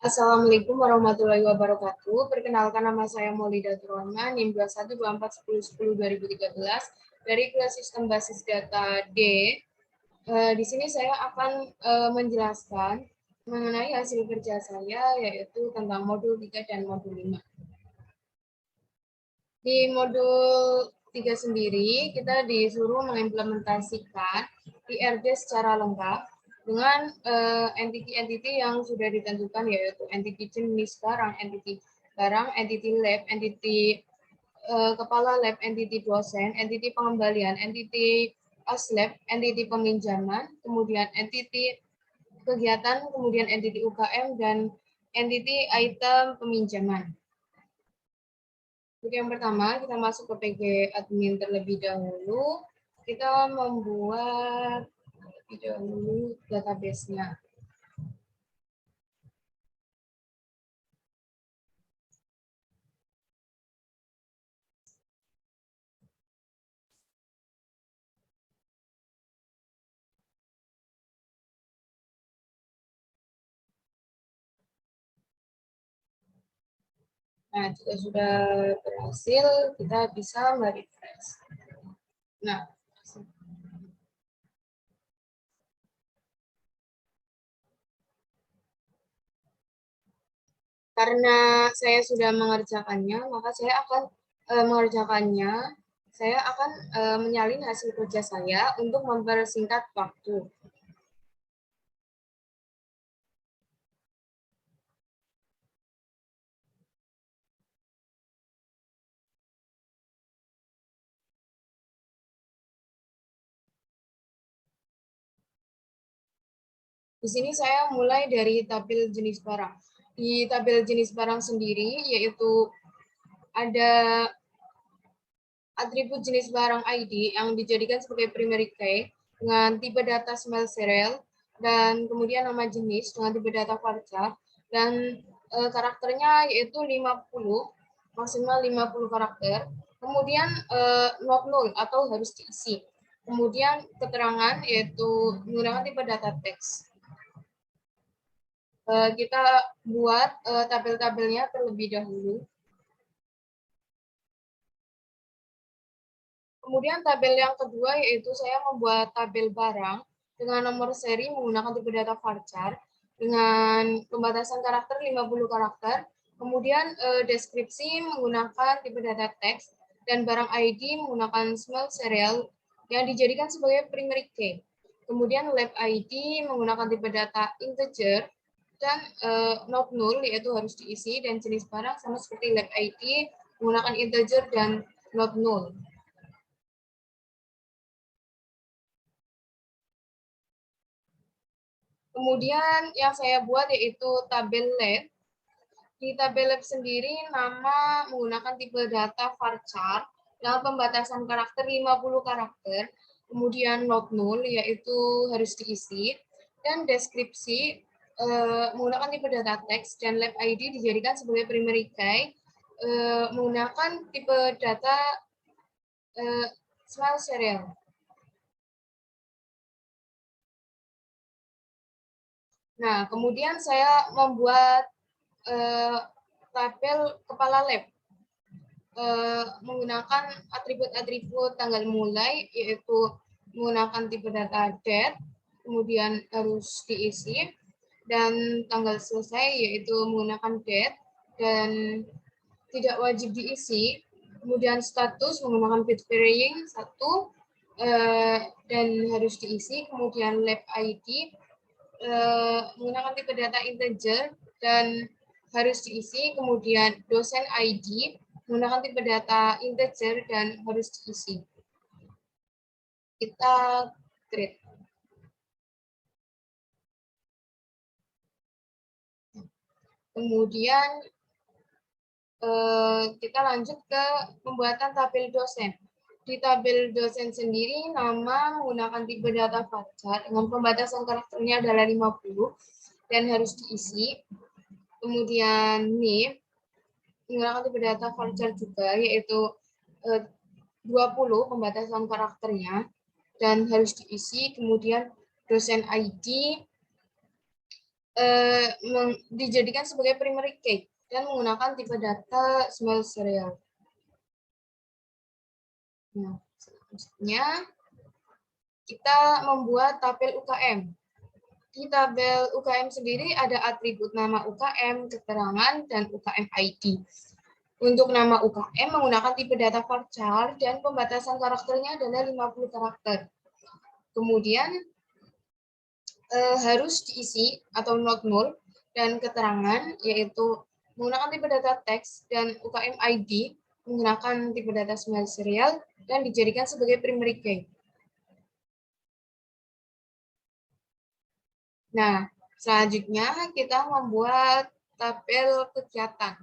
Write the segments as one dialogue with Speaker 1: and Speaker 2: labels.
Speaker 1: Assalamualaikum warahmatullahi wabarakatuh. Perkenalkan, nama saya Maulidatul Rahman, NIM 212410102013 dari kelas Sistem Basis Data D. Di sini saya akan menjelaskan mengenai hasil kerja saya, yaitu tentang modul 3 dan modul 5. Di modul 3 sendiri, kita disuruh mengimplementasikan IRD secara lengkap dengan entity-entity yang sudah ditentukan, yaitu entity jenis barang, entity lab, entity kepala lab, entity dosen, entity pengembalian, entity aslab, entity peminjaman, kemudian entity kegiatan, kemudian entity UKM, dan entity item peminjaman. Untuk yang pertama, kita masuk ke PG admin terlebih dahulu. Kita membuat terlebih dahulu database-nya. Nah, jika sudah berhasil, kita bisa merefresh. Nah, karena saya sudah mengerjakannya, maka saya akan mengerjakannya. Saya akan menyalin hasil kerja saya untuk mempersingkat waktu. Di sini saya mulai dari tabel jenis barang. Di tabel jenis barang sendiri, yaitu ada atribut jenis barang ID yang dijadikan sebagai primary key dengan tipe data smell serial, dan kemudian nama jenis dengan tipe data varchar, dan karakternya yaitu 50, maksimal 50 karakter. Kemudian not null atau harus diisi. Kemudian keterangan yaitu menggunakan tipe data teks. Kita buat tabel-tabelnya terlebih dahulu. Kemudian tabel yang kedua yaitu saya membuat tabel barang dengan nomor seri menggunakan tipe data varchar dengan pembatasan karakter 50 karakter. Kemudian deskripsi menggunakan tipe data teks dan barang ID menggunakan small serial yang dijadikan sebagai primary key. Kemudian lab ID menggunakan tipe data integer dan not null yaitu harus diisi, dan jenis barang sama seperti lab ID menggunakan integer dan not null. Kemudian yang saya buat yaitu tabel lab. Di tabel lab sendiri nama menggunakan tipe data varchar dengan pembatasan karakter 50 karakter, kemudian not null yaitu harus diisi, dan deskripsi menggunakan tipe data teks, dan lab ID dijadikan sebagai primary key menggunakan tipe data small serial. Nah, kemudian saya membuat tabel kepala lab menggunakan atribut-atribut tanggal mulai, yaitu menggunakan tipe data date, kemudian harus diisi, dan tanggal selesai yaitu menggunakan date dan tidak wajib diisi. Kemudian status menggunakan bit varying 1 dan harus diisi. Kemudian lab ID menggunakan tipe data integer dan harus diisi. Kemudian dosen ID menggunakan tipe data integer dan harus diisi. Kita create. Kemudian kita lanjut ke pembuatan tabel dosen. Di tabel dosen sendiri, nama menggunakan tipe data varchar dengan pembatasan karakternya adalah 50 dan harus diisi. Kemudian name menggunakan tipe data varchar juga, yaitu 20 pembatasan karakternya dan harus diisi. Kemudian dosen ID dijadikan sebagai primary key dan menggunakan tipe data small serial. Nah, selanjutnya kita membuat tabel UKM. Di tabel UKM sendiri ada atribut nama UKM, keterangan, dan UKM ID. Untuk nama UKM menggunakan tipe data varchar dan pembatasan karakternya adalah 50 karakter. Kemudian harus diisi atau not null dan keterangan yaitu menggunakan tipe data teks dan UKM ID menggunakan tipe data small serial dan dijadikan sebagai primary key. Nah, selanjutnya kita membuat tabel kegiatan.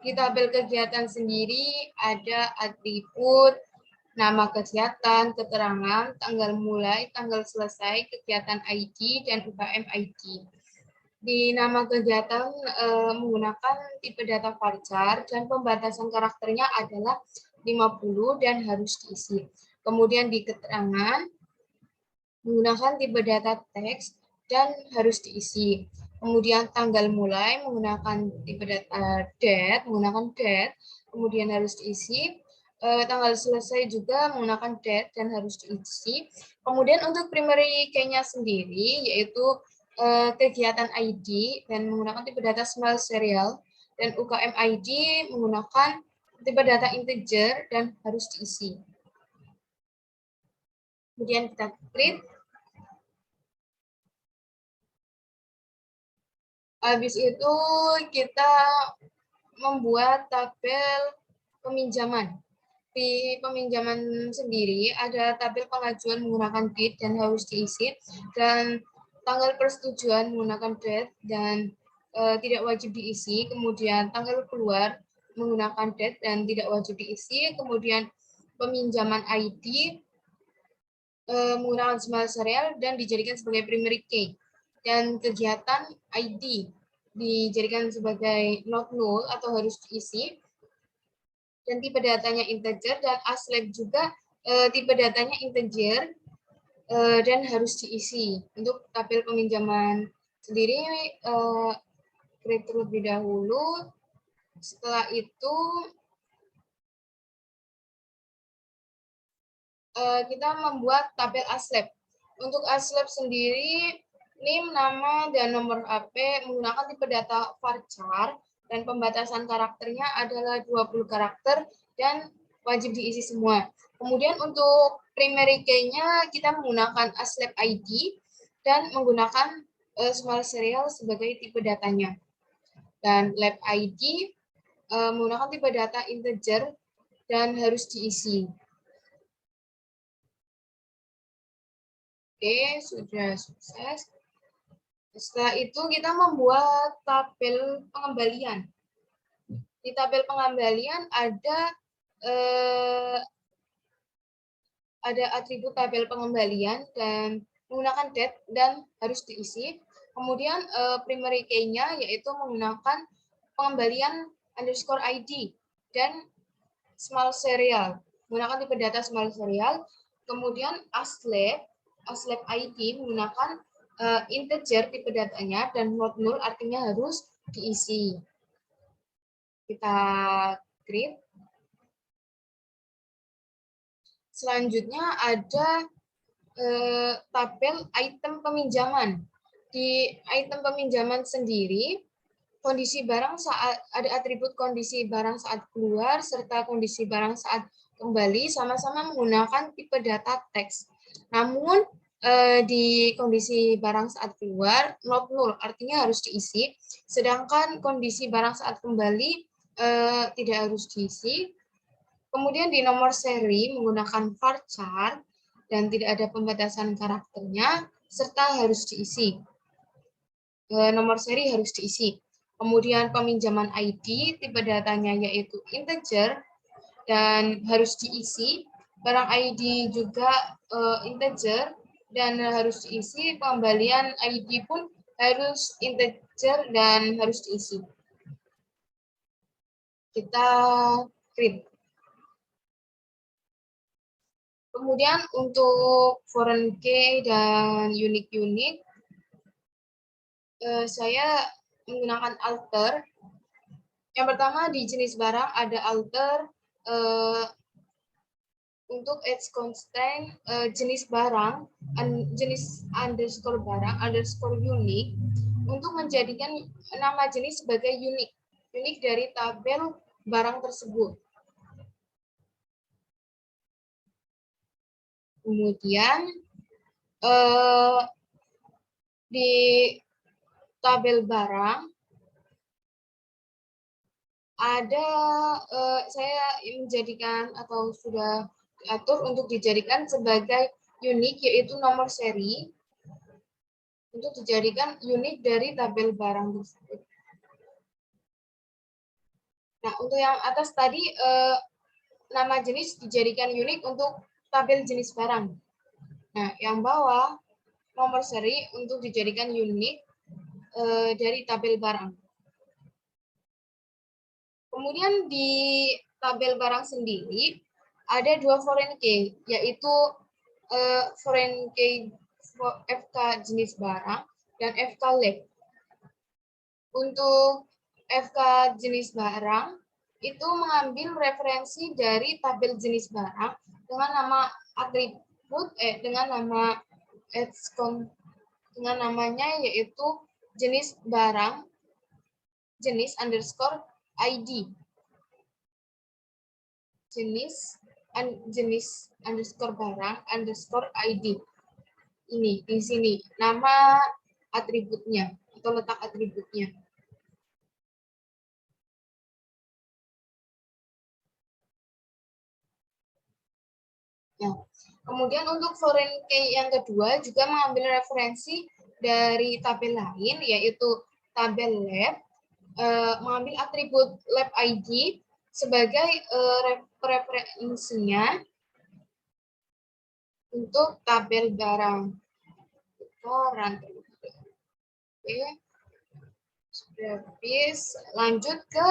Speaker 1: Di tabel kegiatan sendiri ada atribut, nama kegiatan, keterangan, tanggal mulai, tanggal selesai, kegiatan ID, dan UKM ID. Di nama kegiatan menggunakan tipe data varchar dan pembatasan karakternya adalah 50 dan harus diisi. Kemudian di keterangan menggunakan tipe data teks dan harus diisi. Kemudian tanggal mulai menggunakan tipe data date, kemudian harus diisi. Tanggal selesai juga menggunakan date dan harus diisi. Kemudian untuk primary key-nya sendiri yaitu kegiatan ID dan menggunakan tipe data small serial dan UKM ID menggunakan tipe data integer dan harus diisi. Kemudian kita create. Habis itu kita membuat tabel peminjaman. Di peminjaman sendiri ada tabel pengajuan menggunakan date dan harus diisi, dan tanggal persetujuan menggunakan date dan tidak wajib diisi, kemudian tanggal keluar menggunakan date dan tidak wajib diisi, kemudian peminjaman ID menggunakan small serial dan dijadikan sebagai primary key, dan kegiatan ID dijadikan sebagai not null atau harus diisi, dan tipe datanya integer, dan aslab juga tipe datanya integer dan harus diisi. Untuk tabel peminjaman sendiri create terlebih dahulu. Setelah itu kita membuat tabel aslab. Untuk aslab sendiri NIM, nama, dan nomor HP menggunakan tipe data varchar dan pembatasan karakternya adalah 20 karakter dan wajib diisi semua. Kemudian untuk primary key-nya kita menggunakan aslab ID dan menggunakan small serial sebagai tipe datanya. Dan lab ID menggunakan tipe data integer dan harus diisi. Oke, sudah sukses. Setelah itu kita membuat tabel pengembalian. Di tabel pengembalian ada atribut tabel pengembalian dan menggunakan date dan harus diisi. Kemudian primary key-nya yaitu menggunakan pengembalian underscore ID dan small serial, menggunakan tipe data small serial. Kemudian aslab ID menggunakan integer tipe datanya dan not null artinya harus diisi. Kita create. Selanjutnya ada tabel item peminjaman. Di item peminjaman sendiri, kondisi barang saat ada atribut kondisi barang saat keluar serta kondisi barang saat kembali sama-sama menggunakan tipe data teks. Namun di kondisi barang saat keluar not null artinya harus diisi, sedangkan kondisi barang saat kembali tidak harus diisi. Kemudian di nomor seri menggunakan varchar dan tidak ada pembatasan karakternya serta harus diisi. Nomor seri harus diisi. Kemudian peminjaman ID tipe datanya yaitu integer dan harus diisi. Barang ID juga integer dan harus diisi. Pengembalian ID pun harus integer dan harus diisi. Kita create. Kemudian untuk foreign key dan unique saya menggunakan alter. Yang pertama di jenis barang ada alter untuk age constant jenis barang, jenis underscore barang, underscore unik, untuk menjadikan nama jenis sebagai unik dari tabel barang tersebut. Kemudian di tabel barang ada saya menjadikan atau sudah diatur untuk dijadikan sebagai unik, yaitu nomor seri untuk dijadikan unik dari tabel barang tersebut. Nah, untuk yang atas tadi nama jenis dijadikan unik untuk tabel jenis barang. Nah, yang bawah nomor seri untuk dijadikan unik dari tabel barang. Kemudian di tabel barang sendiri ada dua foreign key, yaitu foreign key FK jenis barang dan FK lab. Untuk FK jenis barang itu mengambil referensi dari tabel jenis barang dengan nama atribut dengan nama dengan namanya yaitu jenis barang jenis underscore ID. Jenis underscore barang underscore ID. Ini di sini nama atributnya atau letak atributnya. Nah, kemudian untuk foreign key yang kedua juga mengambil referensi dari tabel lain, yaitu tabel lab, mengambil atribut lab ID sebagai referensinya untuk tabel barang. Oke, sudah habis. Lanjut ke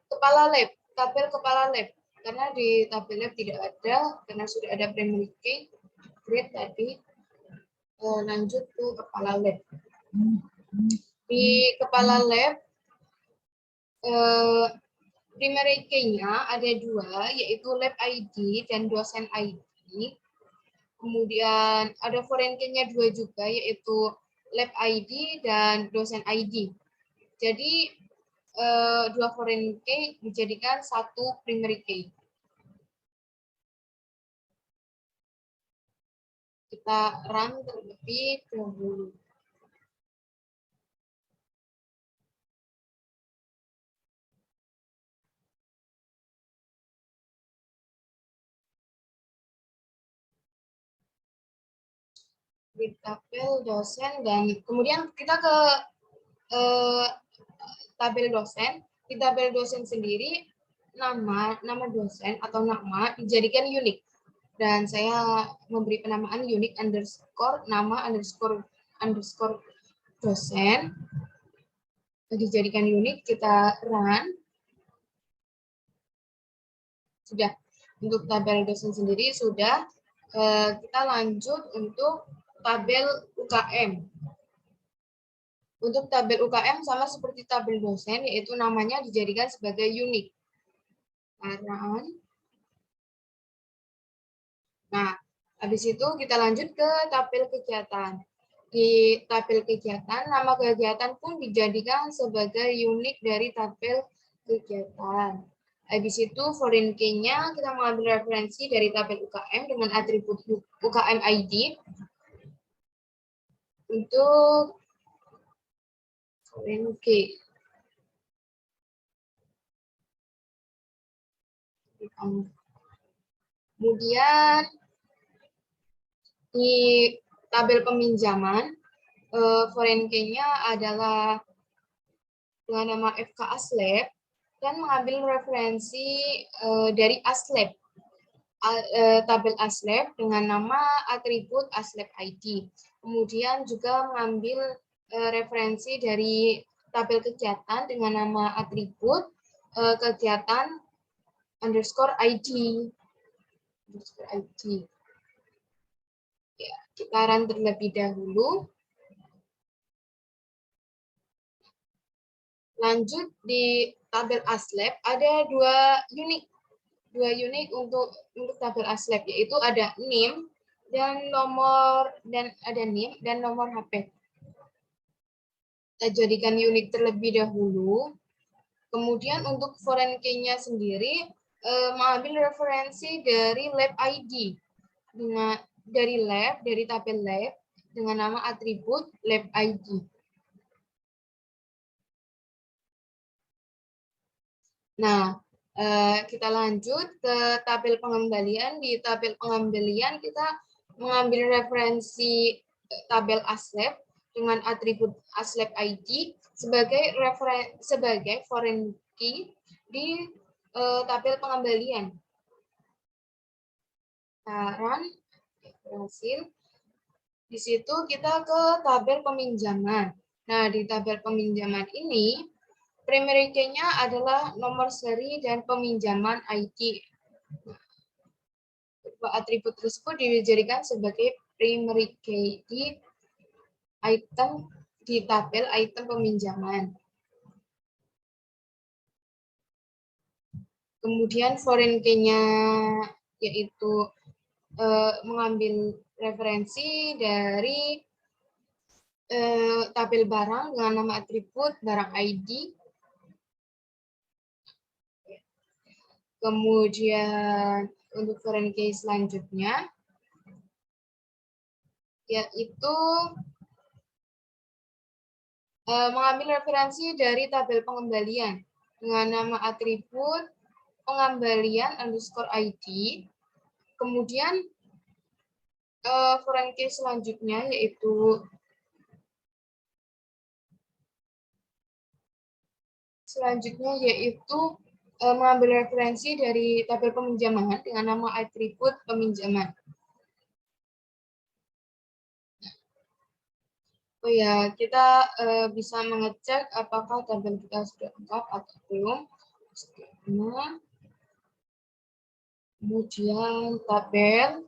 Speaker 1: kepala lab, tabel kepala lab. Karena di tabel lab tidak ada, karena sudah ada primary key, grade tadi. Lanjut ke kepala lab. Di kepala lab, primary key-nya ada dua, yaitu lab ID dan dosen ID. Kemudian ada foreign key-nya dua juga, yaitu lab ID dan dosen ID. Jadi dua foreign key dijadikan satu primary key. Kita run terlebih dahulu. Di tabel dosen dan kemudian kita ke tabel dosen. Di tabel dosen sendiri nama dosen atau nama dijadikan unik, dan saya memberi penamaan unik underscore nama underscore dosen dijadikan unik. Kita run. Sudah. Untuk tabel dosen sendiri sudah. Kita lanjut untuk tabel UKM. Untuk tabel UKM sama seperti tabel dosen, yaitu namanya dijadikan sebagai unik. Nah, habis itu kita lanjut ke tabel kegiatan. Di tabel kegiatan, nama kegiatan pun dijadikan sebagai unik dari tabel kegiatan. Habis itu foreign key-nya kita mengambil referensi dari tabel UKM dengan atribut UKM ID. Untuk foreign key. Kemudian di tabel peminjaman, foreign key-nya adalah dengan nama FK Aslab dan mengambil referensi dari Aslab, tabel Aslab dengan nama atribut Aslab ID. Kemudian juga mengambil referensi dari tabel kegiatan dengan nama atribut kegiatan underscore ID. Ya, kita run terlebih dahulu. Lanjut di tabel ASLAB ada dua unit untuk tabel ASLAB, yaitu ada NIM dan nomor HP. Kita jadikan unit terlebih dahulu. Kemudian untuk foreign key-nya sendiri mengambil referensi dari lab ID dari tabel lab dengan nama atribut lab ID. Nah, kita lanjut ke tabel pengembalian. Di tabel pengembalian kita mengambil referensi tabel ASLAB dengan atribut ASLAB ID sebagai foreign key di tabel pengembalian. Run, berhasil. Di situ kita ke tabel peminjaman. Nah, di tabel peminjaman ini primary key-nya adalah nomor seri dan peminjaman ID. Atribut tersebut dijadikan sebagai primary key di tabel item peminjaman. Kemudian foreign key-nya yaitu mengambil referensi dari tabel barang dengan nama atribut barang ID. Kemudian untuk foreign key selanjutnya yaitu mengambil referensi dari tabel pengembalian dengan nama atribut pengembalian _ID. Kemudian foreign key selanjutnya yaitu mengambil referensi dari tabel peminjaman dengan nama atribut peminjaman. Oh ya, kita bisa mengecek apakah tabel kita sudah lengkap atau belum. Kemudian tabel.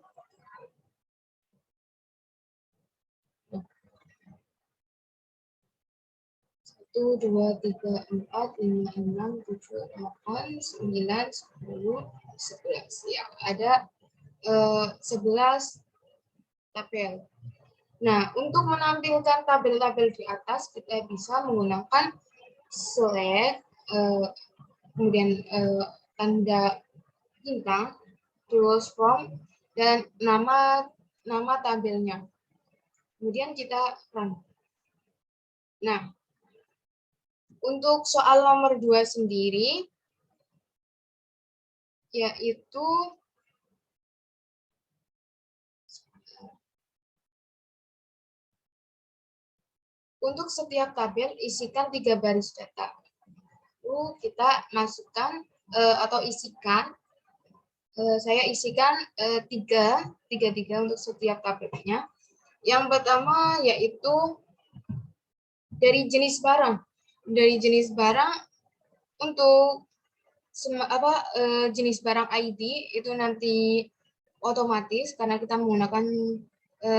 Speaker 1: Satu, 2, 3, 4, 5, 6, 7, 8, 9, 10, 11. Ya, ada 11 tabel. Nah, untuk menampilkan tabel-tabel di atas, kita bisa menggunakan select, kemudian tanda bintang, choose from, dan nama tabelnya. Kemudian kita run. Nah, untuk soal nomor 2 sendiri, yaitu untuk setiap tabel isikan 3 baris data. Lalu kita masukkan atau isikan, saya isikan 3 untuk setiap tabelnya. Yang pertama yaitu dari jenis barang. Dari jenis barang untuk jenis barang ID itu nanti otomatis karena kita menggunakan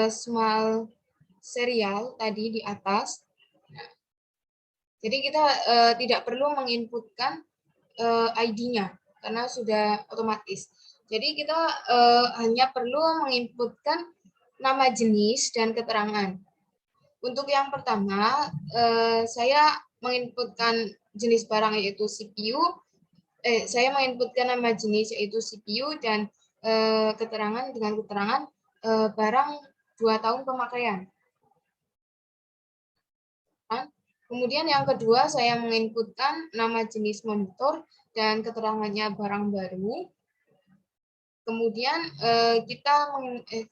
Speaker 1: small serial tadi di atas. Nah, jadi kita tidak perlu menginputkan ID-nya karena sudah otomatis. Jadi kita hanya perlu menginputkan nama jenis dan keterangan. Untuk yang pertama, saya menginputkan jenis barang yaitu CPU. Saya menginputkan nama jenis yaitu CPU dan keterangan dengan keterangan barang 2 tahun pemakaian. Kemudian yang kedua, saya menginputkan nama jenis monitor dan keterangannya barang baru. Kemudian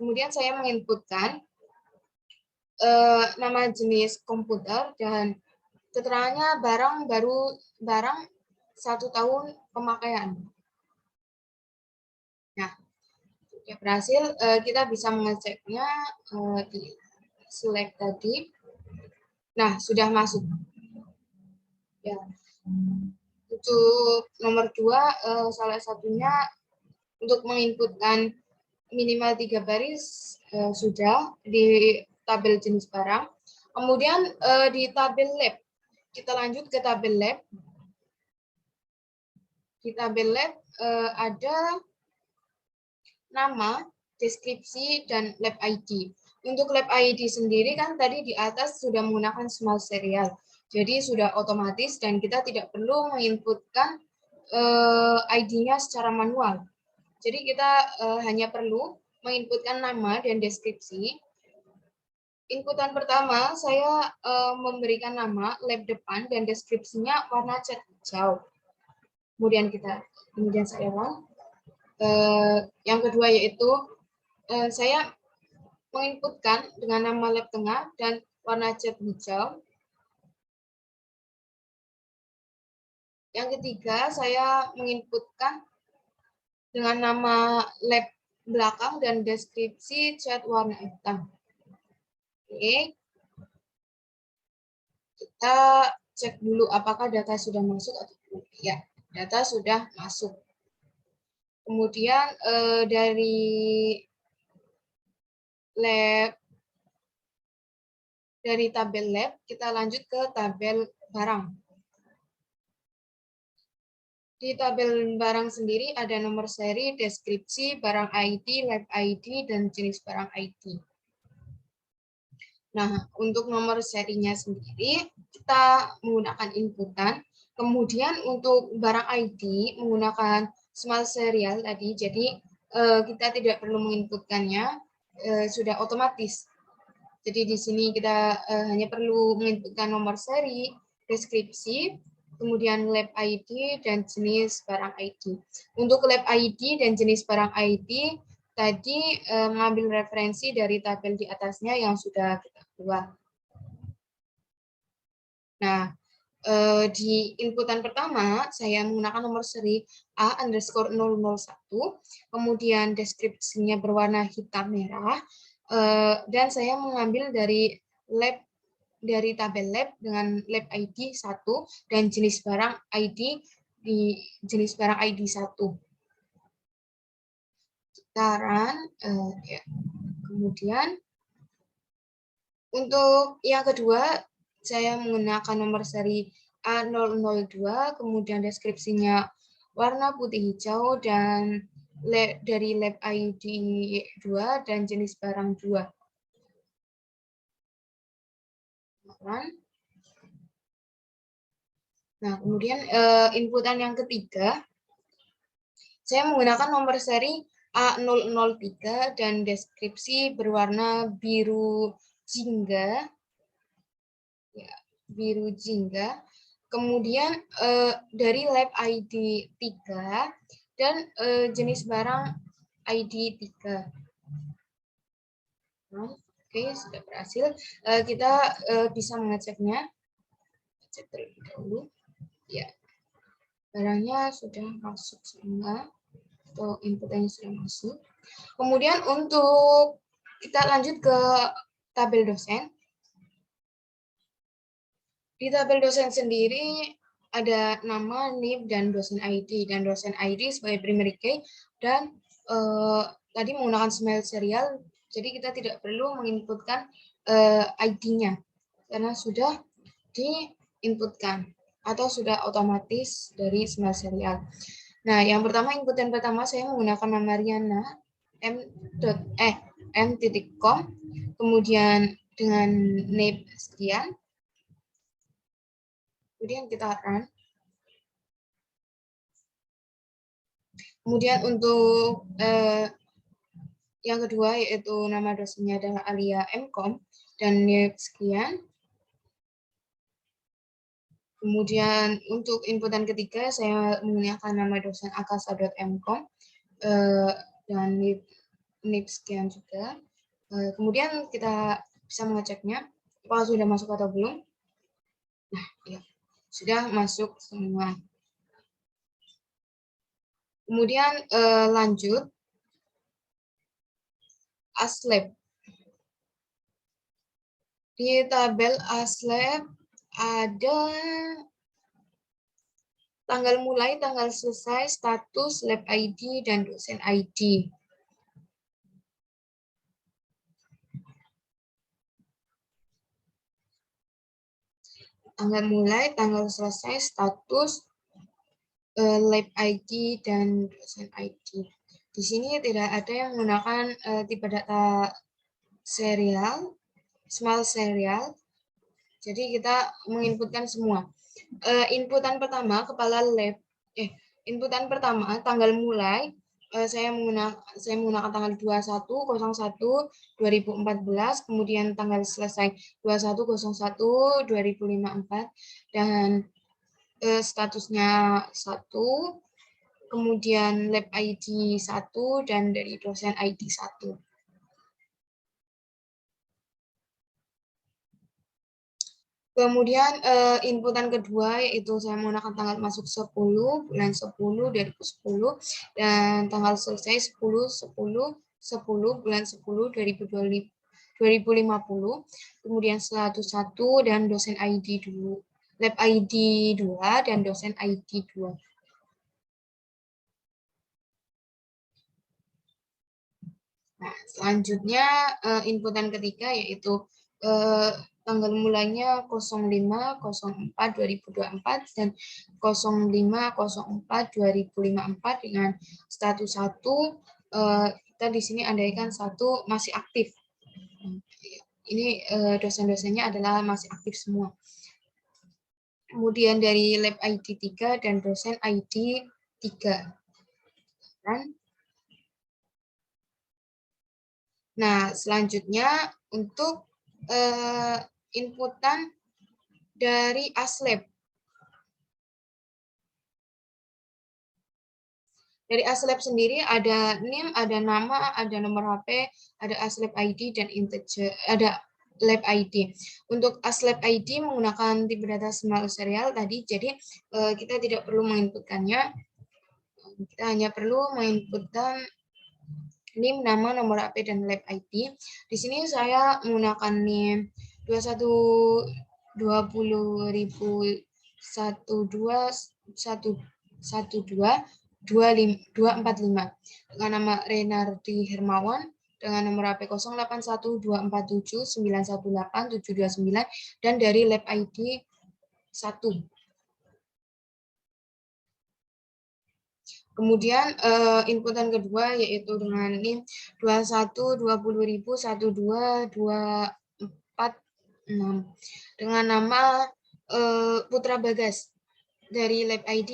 Speaker 1: kemudian saya menginputkan nama jenis komputer dan keterangannya barang 1 tahun pemakaian. Nah, ya berhasil, kita bisa mengeceknya di select tadi. Nah, sudah masuk. Ya. Untuk nomor 2, salah satunya untuk menginputkan minimal 3 baris sudah di tabel jenis barang. Kemudian di tabel lab. Kita lanjut ke tabel lab. Di tabel lab ada nama, deskripsi, dan lab ID. Untuk lab ID sendiri kan tadi di atas sudah menggunakan small serial. Jadi sudah otomatis dan kita tidak perlu menginputkan ID-nya secara manual. Jadi kita hanya perlu menginputkan nama dan deskripsi. Inputan pertama, saya memberikan nama, lab depan, dan deskripsinya warna cat hijau. Kemudian saya run. Yang kedua yaitu saya menginputkan dengan nama lab tengah dan warna cat hijau. Yang ketiga, saya menginputkan dengan nama lab belakang dan deskripsi cat warna hitam. Oke. Kita cek dulu apakah data sudah masuk atau belum. Ya, data sudah masuk. Kemudian dari tabel lab, kita lanjut ke tabel barang. Di tabel barang sendiri ada nomor seri, deskripsi, barang ID, lab ID, dan jenis barang ID. Nah, untuk nomor serinya sendiri, kita menggunakan inputan. Kemudian untuk barang ID menggunakan small serial tadi, jadi kita tidak perlu menginputkannya, sudah otomatis. Jadi di sini kita hanya perlu menginputkan nomor seri, deskripsi, kemudian lab ID, dan jenis barang ID. Untuk lab ID dan jenis barang ID, tadi mengambil referensi dari tabel di atasnya yang sudah kita buat. Nah, di inputan pertama, saya menggunakan nomor seri A_001, kemudian deskripsinya berwarna hitam merah, dan saya mengambil dari tabel lab dengan lab ID 1 dan jenis barang ID di jenis barang ID 1. Sekarang, ya. Kemudian untuk yang kedua, saya menggunakan nomor seri A002, kemudian deskripsinya warna putih hijau, dan dari lab ID 2 dan jenis barang 2. Nah, kemudian inputan yang ketiga, saya menggunakan nomor seri A003 dan deskripsi berwarna biru jingga. Ya, biru jingga. Kemudian dari lab ID 3 dan jenis barang ID 3. Oke, sudah berhasil. Kita bisa mengeceknya. Cek terlebih dahulu. Ya, barangnya sudah masuk semua atau inputnya sudah masuk. Kemudian untuk kita lanjut ke tabel dosen. Di tabel dosen sendiri ada nama, NIP, dan dosen ID. Dan dosen ID sebagai primary key dan tadi menggunakan small serial, jadi kita tidak perlu menginputkan ID-nya karena sudah diinputkan atau sudah otomatis dari small serial. Nah, yang pertama, inputan pertama saya menggunakan nama Riana m.com, kemudian dengan NIP sekian. Kemudian kita run. Kemudian untuk yang kedua yaitu nama dosennya adalah Alia M.com dan NIP sekian. Kemudian untuk inputan ketiga saya menggunakan nama dosen akasa.m.com dan NIP sekian juga. Kemudian kita bisa mengeceknya apakah sudah masuk atau belum. Nah, ya, sudah masuk semua. Kemudian lanjut ASLab. Di tabel ASLab ada tanggal mulai, tanggal selesai, status, lab ID, dan dosen ID. tanggal mulai, tanggal selesai, status, lab ID, dan dosen ID. Di sini tidak ada yang menggunakan tipe data serial, small serial. Jadi kita menginputkan semua. Inputan pertama kepala lab, inputan pertama tanggal mulai, saya menggunakan tanggal 21.01.2014, kemudian tanggal selesai 21.01.2054, dan statusnya 1, kemudian lab ID 1, dan dari dosen ID 1. Kemudian inputan kedua yaitu saya menggunakan tanggal masuk 10, bulan 10, 2010, dan tanggal selesai 10, bulan 10, 2050, kemudian status 1 dan dosen ID 2, lab ID 2 dan dosen ID 2. Nah, selanjutnya inputan ketiga yaitu tanggal mulainya 05.04.2024 dan 05.04.2054 dengan status 1. Kita di sini andaikan 1 masih aktif. Ini dosen-dosennya adalah masih aktif semua. Kemudian dari lab ID 3 dan dosen ID 3. Nah, selanjutnya untuk inputan dari ASLab. Dari ASLab sendiri ada NIM, ada nama, ada nomor HP, ada ASLab ID, dan integer, ada lab ID. Untuk ASLab ID menggunakan tipe data small serial tadi, jadi kita tidak perlu menginputkannya. Kita hanya perlu menginputkan NIM, nama, nomor HP, dan lab ID. Di sini saya menggunakan NIM 21.20.12.245 dengan nama Renardi Hermawan, dengan nomor HP 081247918729 dan dari lab ID 1. Kemudian inputan kedua yaitu dengan NIM 21.20.12.246 dengan nama Putra Bagas, dari lab ID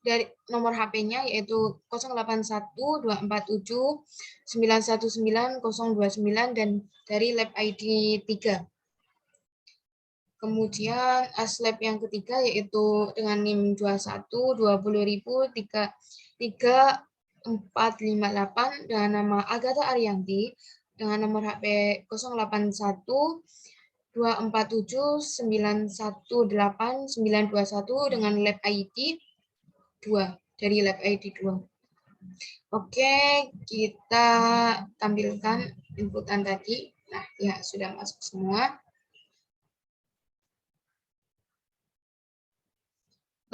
Speaker 1: dari nomor HP-nya yaitu 081247919029 dan dari lab ID 3. Kemudian ASLab yang ketiga yaitu dengan NIM 21.20.33458 dengan nama Agatha Ariyanti dengan nomor HP 081247918921 dengan lab ID 2, dari lab ID 2. Oke, kita tampilkan inputan tadi. Nah, ya sudah masuk semua.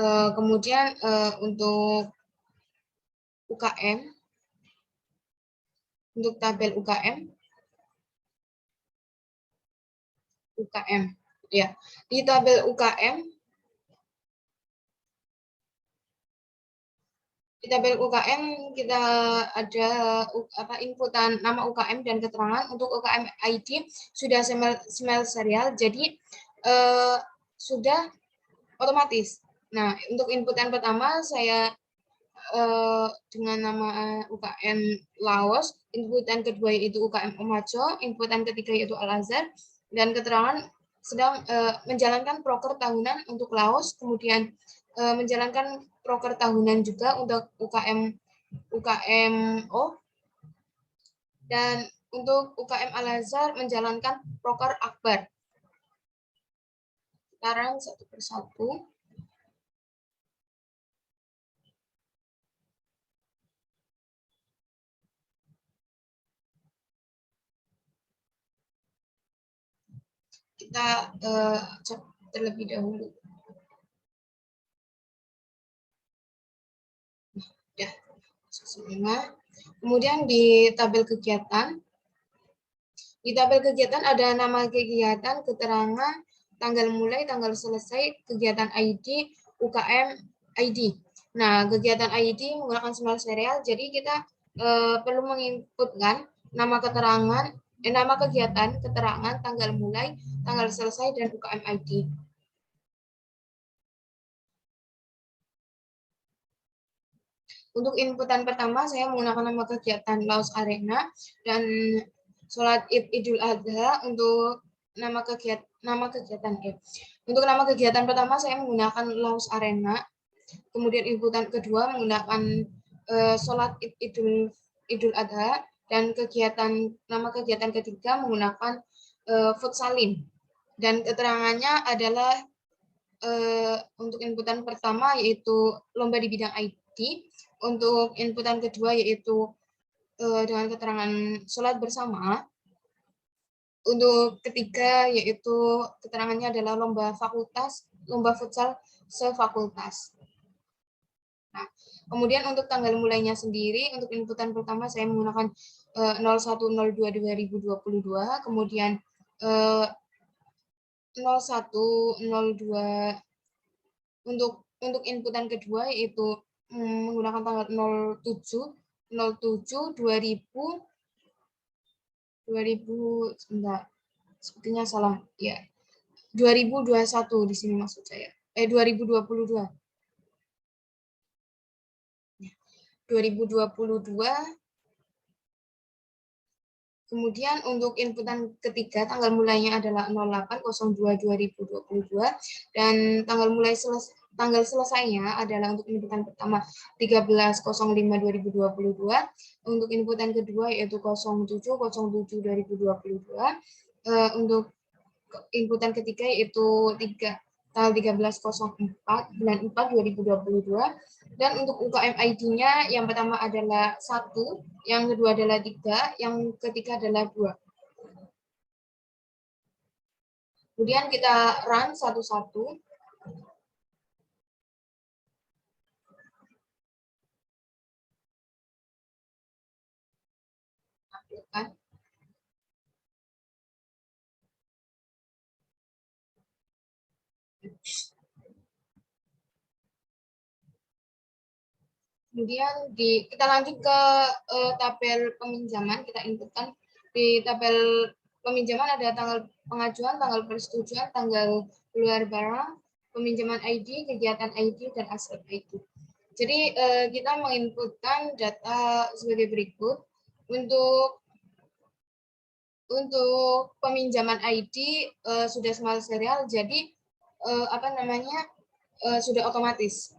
Speaker 1: Kemudian untuk UKM, untuk tabel UKM, ya, di tabel UKM, kita ada inputan nama UKM dan keterangan. Untuk UKM ID sudah small serial, jadi sudah otomatis. Nah, untuk inputan pertama saya dengan nama UKM Laos, inputan kedua yaitu UKM Omaco, inputan ketiga yaitu Al-Azhar, dan keterangan sedang menjalankan proker tahunan untuk Laos, kemudian menjalankan proker tahunan juga untuk UKMO, dan untuk UKM Al-Azhar menjalankan proker Akbar. Sekarang satu persatu. Kita cek terlebih dahulu. Ya, kemudian di tabel kegiatan ada nama kegiatan, keterangan, tanggal mulai, tanggal selesai, kegiatan ID, UKM, ID. Nah, kegiatan ID menggunakan small serial, jadi kita perlu menginputkan nama keterangan, nama kegiatan, keterangan, tanggal mulai, tanggal selesai, dan UKM ID. Untuk inputan pertama, saya menggunakan nama kegiatan Laos Arena dan sholat Idul Adha untuk nama kegiatan Untuk nama kegiatan pertama saya menggunakan Laos Arena. Kemudian inputan kedua menggunakan sholat Idul Adha dan nama kegiatan ketiga menggunakan futsalin. Dan keterangannya adalah untuk inputan pertama yaitu lomba di bidang IT. Untuk inputan kedua yaitu dengan keterangan sholat bersama. Untuk ketiga yaitu keterangannya adalah lomba futsal sefakultas. Nah, kemudian untuk tanggal mulainya sendiri, untuk inputan pertama saya menggunakan 01.02.2022, kemudian 01.02 untuk inputan kedua yaitu menggunakan tanggal 07 2000 sebentar, sepertinya salah ya, 2021 di sini maksud saya 2022 Kemudian untuk inputan ketiga tanggal mulainya adalah 08.02.2022 dan tanggal selesainya adalah untuk inputan pertama 13.05.2022, untuk inputan kedua yaitu 07.07.2022, untuk inputan ketiga yaitu tanggal 13.04 bulan 4 2022, dan untuk UKM ID-nya yang pertama adalah 1, yang kedua adalah 3, yang ketiga adalah 2. Kemudian kita run satu-satu. Kemudian kita lanjut ke tabel peminjaman, kita inputkan di tabel peminjaman ada tanggal pengajuan, tanggal persetujuan, tanggal keluar barang, peminjaman ID, kegiatan ID, dan aset ID. Jadi kita menginputkan data sebagai berikut. Untuk peminjaman ID sudah small serial, jadi sudah otomatis.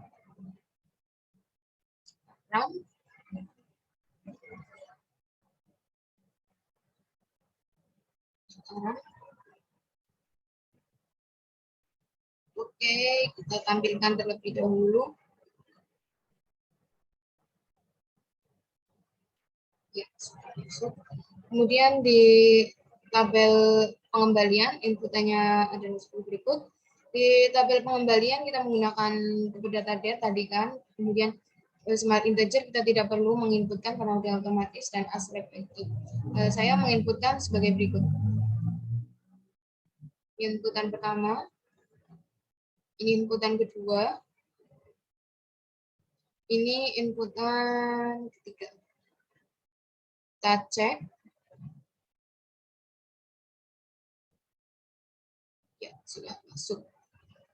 Speaker 1: Oke, kita tampilkan terlebih dahulu. Ya, kemudian di tabel pengembalian, inputannya adalah seperti berikut. Di tabel pengembalian kita menggunakan data tadi kan, kemudian smart integer kita tidak perlu menginputkan karena sudah otomatis, dan asrep ID. Saya menginputkan sebagai berikut. Inputan pertama, ini inputan kedua, ini inputan ketiga. Kita cek. Ya, sudah masuk.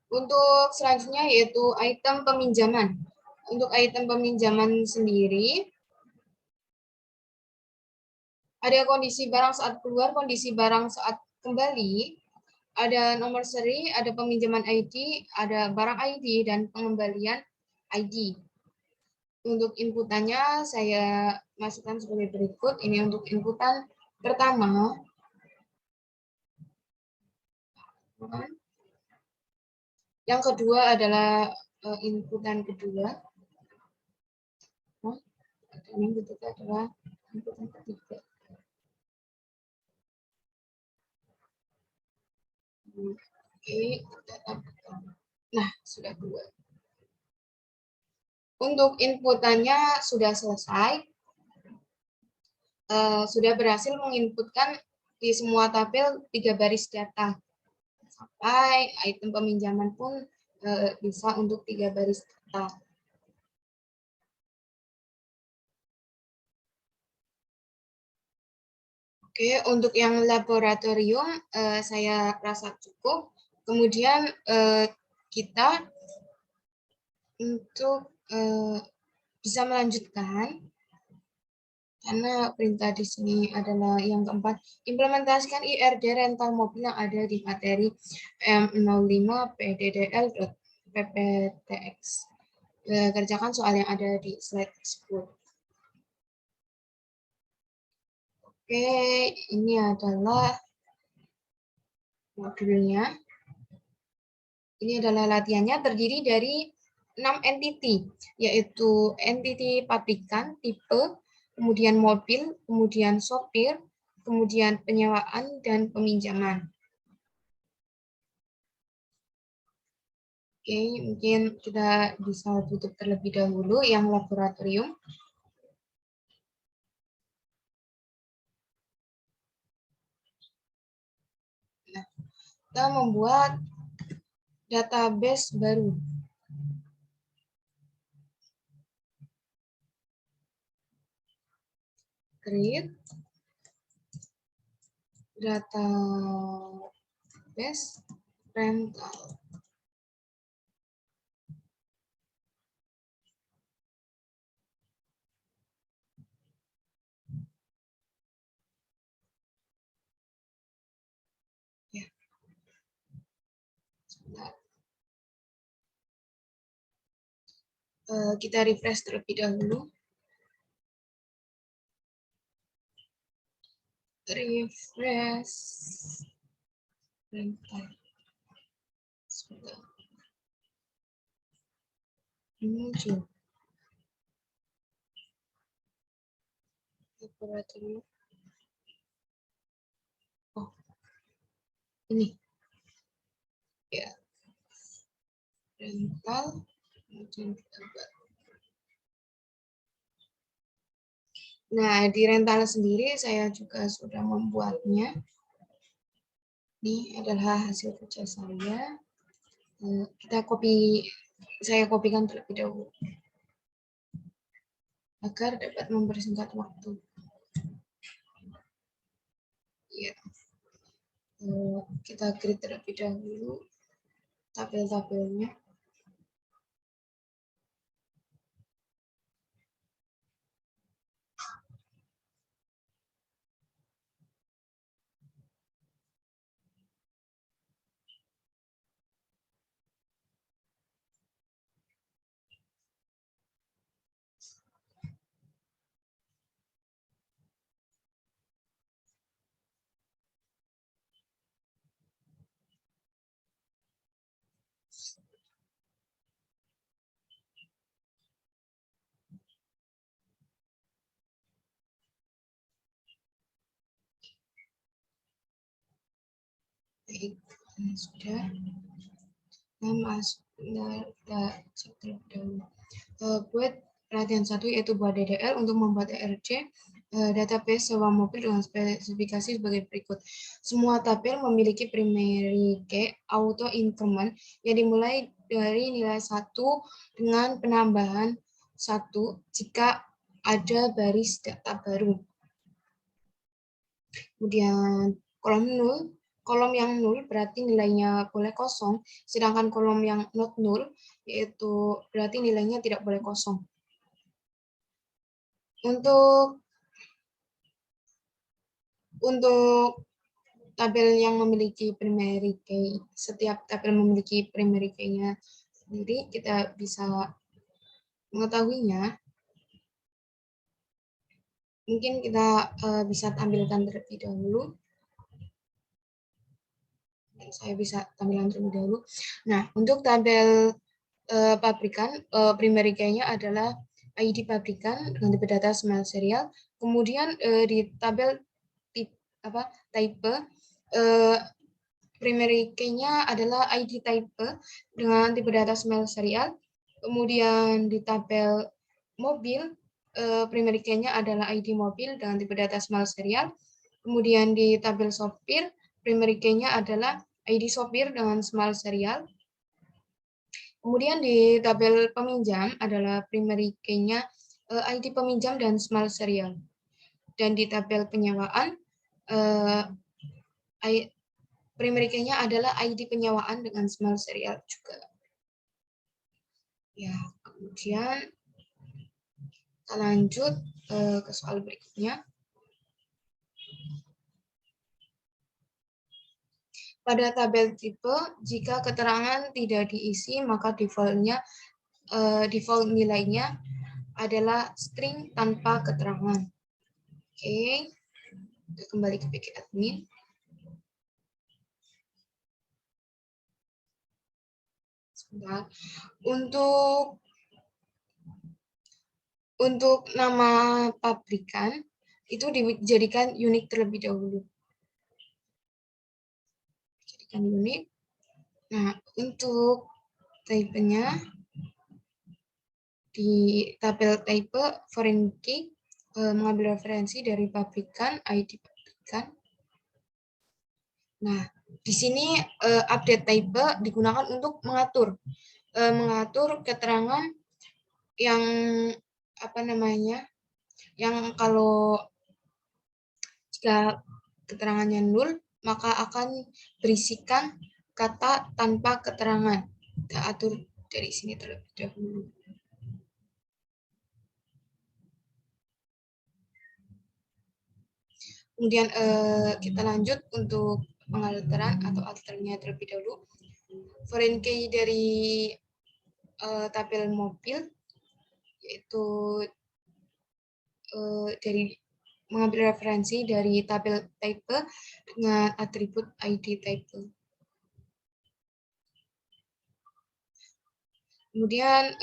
Speaker 1: Untuk selanjutnya yaitu item peminjaman. Untuk item peminjaman sendiri, ada kondisi barang saat keluar, kondisi barang saat kembali, ada nomor seri, ada peminjaman ID, ada barang ID, dan pengembalian ID. Untuk inputannya saya masukkan sebagai berikut. Ini untuk inputan pertama. Yang kedua adalah inputan kedua. Yang ketiga adalah inputan ketiga. Oke, nah sudah keluar. Untuk inputannya sudah selesai, sudah berhasil menginputkan di semua tabel 3 baris data. sampai item peminjaman pun bisa untuk 3 baris kata. Oke, untuk yang laboratorium saya rasa cukup. Kemudian kita untuk bisa melanjutkan karena perintah di sini adalah yang keempat, implementasikan IRD rental mobil yang ada di materi M05 PDDL.pptx. Kerjakan soal yang ada di slide tersebut. Oke, ini adalah modulnya. Ini adalah latihannya terdiri dari 6 entity, yaitu entity pabrikan, tipe, kemudian mobil, kemudian sopir, kemudian penyewaan, dan peminjaman. Oke, mungkin kita bisa tutup terlebih dahulu yang laboratorium. Nah, kita membuat database baru. Create database rental. Ya. Kita refresh terlebih dahulu. Refresh rental. Sebentar. Muncul. Laboratorium. Oh, ini. Ya. Rental. Kemudian kita buat. Nah, di rental sendiri saya juga sudah membuatnya. Ini adalah hasil kerja saya. Saya kopikan terlebih dahulu agar dapat mempersingkat waktu. Ya, kita create terlebih dahulu tabel-tabelnya. Baik, ini sudah. Kita cek terlebih dahulu. Buat latihan 1 yaitu buat DDL untuk membuat ERC database sewa mobil dengan spesifikasi sebagai berikut. Semua tabel memiliki primary key auto increment yang dimulai dari nilai 1 dengan penambahan 1 jika ada baris data baru. Kemudian kolom yang 0 berarti nilainya boleh kosong, sedangkan kolom yang not 0 yaitu berarti nilainya tidak boleh kosong. Untuk tabel yang memiliki primary key, setiap tabel memiliki primary key-nya sendiri, kita bisa mengetahuinya. Mungkin kita bisa tampilkan terlebih dahulu. Saya bisa tampilkan terlebih dahulu. Nah, untuk tabel pabrikan, primary key-nya adalah ID pabrikan dengan tipe data small serial. Kemudian di tabel type, primary key-nya adalah ID type dengan tipe data small serial. Kemudian di tabel mobil, primary key-nya adalah ID mobil dengan tipe data small serial. Kemudian di tabel sopir, primary key-nya adalah ID sopir dengan small serial. Kemudian di tabel peminjam adalah primary key-nya ID peminjam dan small serial. Dan di tabel penyewaan primary key-nya adalah ID penyewaan dengan small serial juga. Ya, kemudian kita lanjut ke soal berikutnya. Pada tabel tipe, jika keterangan tidak diisi, maka default nilainya adalah string tanpa keterangan. Oke, kita kembali ke PG admin. Sebentar. Untuk nama pabrikan itu dijadikan unik terlebih dahulu. Jadikan unik. Nah, untuk type-nya di tabel type foreign key mengambil referensi dari pabrikan, ID pabrikan. Nah, di sini update type digunakan untuk mengatur keterangan yang yang kalau jika keterangannya nul, maka akan berisikan kata tanpa keterangan. Kita atur dari sini terlebih dahulu. Kemudian kita lanjut untuk pengalteran atau alternya terlebih dahulu. Foreign key dari tabel mobil yaitu dari mengambil referensi dari tabel type dengan atribut ID type. Kemudian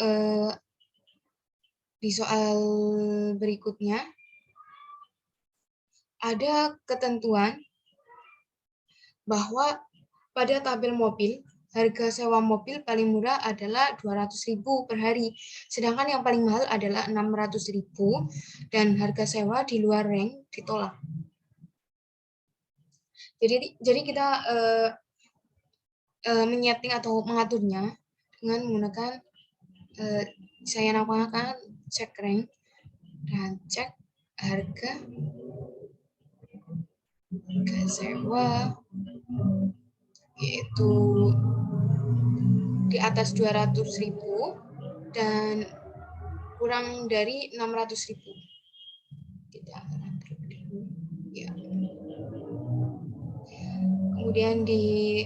Speaker 1: di soal berikutnya ada ketentuan bahwa pada tabel mobil harga sewa mobil paling murah adalah 200.000 per hari, sedangkan yang paling mahal adalah 600.000 dan harga sewa di luar rank ditolak. Jadi kita menyeting atau mengaturnya dengan menggunakan saya namakan cek rank dan cek harga sewa yaitu di atas 200.000 dan kurang dari 600.000. Kita ya. Kemudian di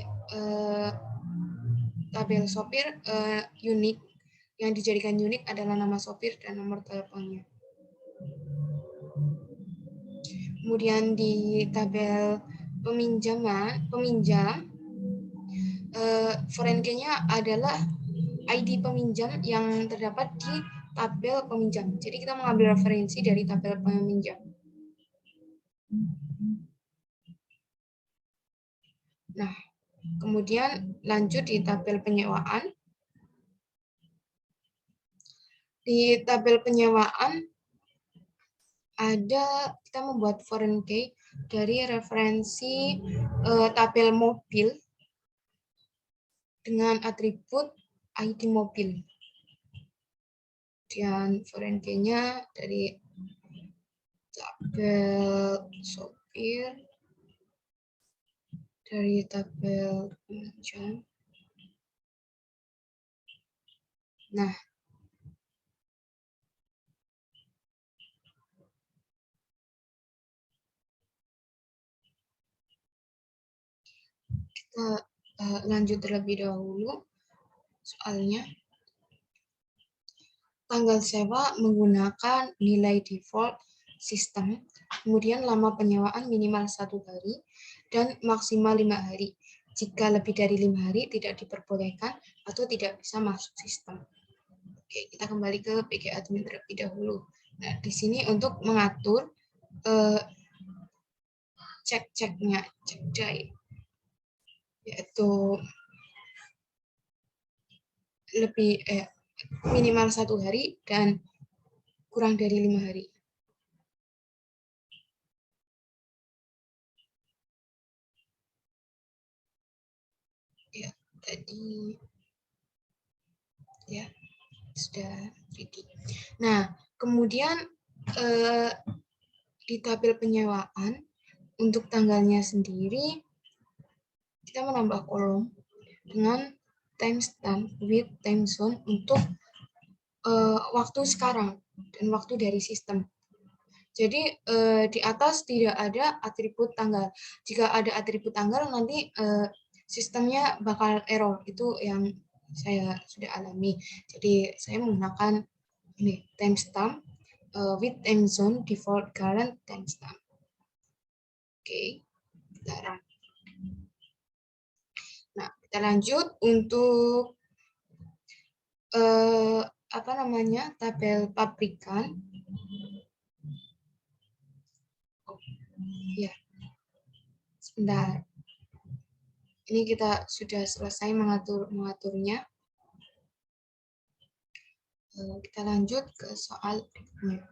Speaker 1: tabel sopir unik yang dijadikan unik adalah nama sopir dan nomor teleponnya. Kemudian di tabel peminjam foreign key-nya adalah ID peminjam yang terdapat di tabel peminjam. Jadi kita mengambil referensi dari tabel peminjam. Nah, kemudian lanjut di tabel penyewaan. Di tabel penyewaan kita membuat foreign key dari referensi tabel mobil dengan atribut ID mobil. Dan foreign key-nya dari tabel sopir, dari tabel peminjam. Nah, kita lanjut terlebih dahulu soalnya. Tanggal sewa menggunakan nilai default sistem, kemudian lama penyewaan minimal 1 hari dan maksimal 5 hari. Jika lebih dari 5 hari tidak diperbolehkan atau tidak bisa masuk sistem. Oke, kita kembali ke PG admin terlebih dahulu. Nah, di sini untuk mengatur cek-ceknya, cek day, yaitu lebih minimal 1 hari dan kurang dari 5 hari. Tadi ya sudah ready. Nah, kemudian di tabel penyewaan untuk tanggalnya sendiri kita menambah kolom dengan timestamp with time zone untuk waktu sekarang dan waktu dari sistem. Jadi di atas tidak ada atribut tanggal. Jika ada atribut tanggal nanti sistemnya bakal error. Itu yang saya sudah alami. Jadi saya menggunakan ini timestamp with time zone default current timestamp. Oke, kita run. Nah, kita lanjut untuk apa namanya tabel pabrikan. Ya, sebentar. Ini kita sudah selesai mengaturnya. Kita lanjut ke soal berikutnya.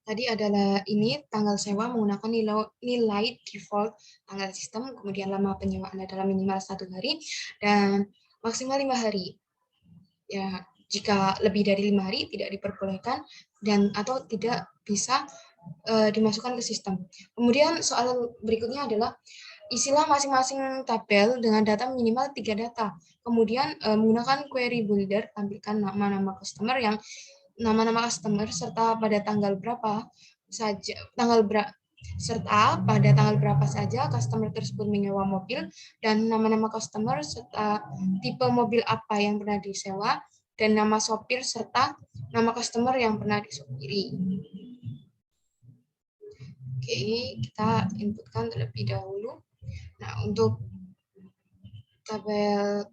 Speaker 1: Tadi adalah ini tanggal sewa menggunakan nilai default tanggal sistem, kemudian lama penyewaan adalah minimal 1 hari dan maksimal 5 hari. Ya, jika lebih dari 5 hari tidak diperbolehkan dan atau tidak bisa dimasukkan ke sistem. Kemudian soal berikutnya adalah isilah masing-masing tabel dengan data minimal 3 data. Kemudian menggunakan query builder, tampilkan nama-nama customer yang nama-nama customer serta pada tanggal berapa saja serta pada tanggal berapa saja customer tersebut menyewa mobil dan nama-nama customer serta tipe mobil apa yang pernah disewa dan nama sopir serta nama customer yang pernah disopiri. Oke, kita inputkan terlebih dahulu. Nah, untuk tabel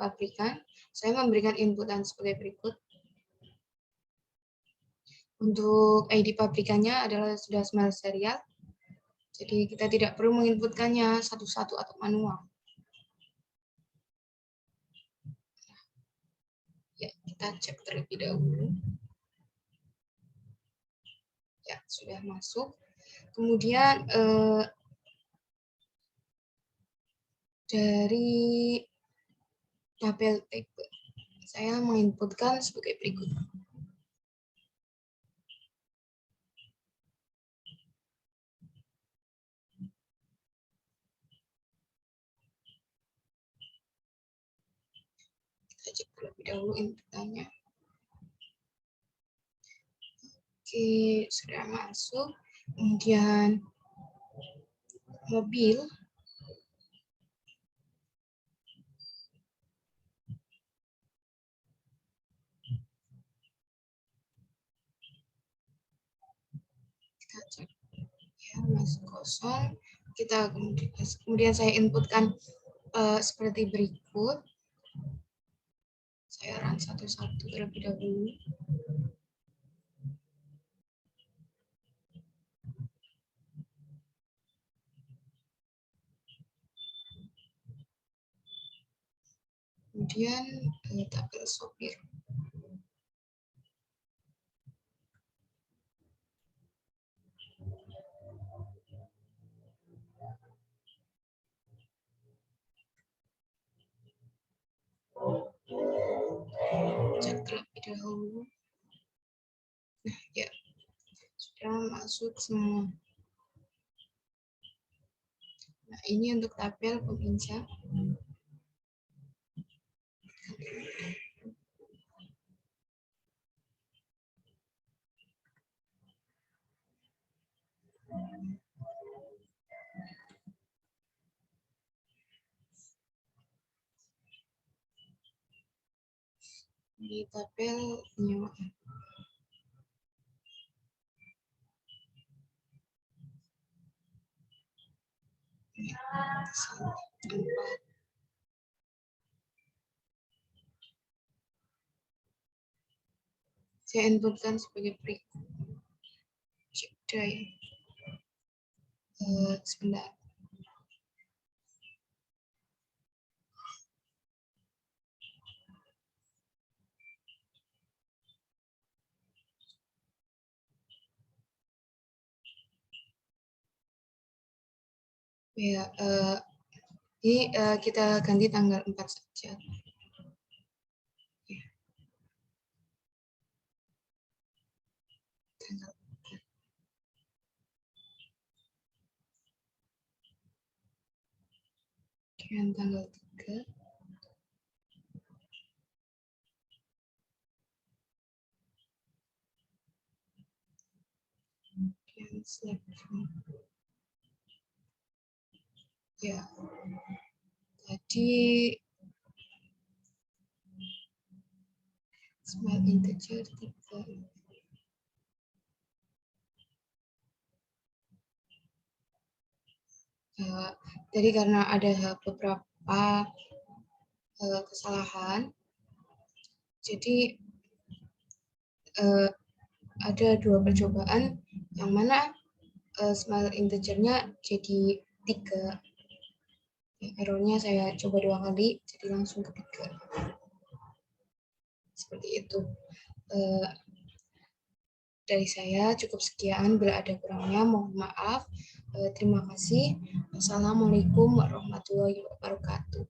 Speaker 1: pabrikan, saya memberikan inputan sebagai berikut. Untuk ID pabrikannya adalah sudah small serial, jadi kita tidak perlu menginputkannya satu-satu atau manual. Ya, kita cek terlebih dahulu. Ya, sudah masuk. Kemudian dari tabel table, saya menginputkan sebagai berikut. Kita cek terlebih dahulu inputannya. Oke, sudah masuk. Kemudian mobil. Kita cek ya, masih kosong. Kita kemudian saya inputkan seperti berikut. Saya run satu-satu terlebih dahulu. Kemudian tabel sopir. Cek terlebih dahulu. Nah, ya, sudah masuk semua. Nah, ini untuk tabel pemirsa. Di tabel penyewaan. Saya inputkan sebagai berikut. Cek daya. Sebentar. Ya, Jadi kita ganti tanggal 4 saja. Ya, tanggal 4. Kemudian tanggal 3. Kemudian select. Ya, jadi small integer 3. Jadi karena ada beberapa kesalahan, jadi ada 2 percobaan yang mana small integernya jadi 3. Ya, errornya saya coba 2 kali, jadi langsung ke 3. Seperti itu. Dari saya cukup sekian, bila ada kurangnya mohon maaf. Terima kasih. Wassalamualaikum warahmatullahi wabarakatuh.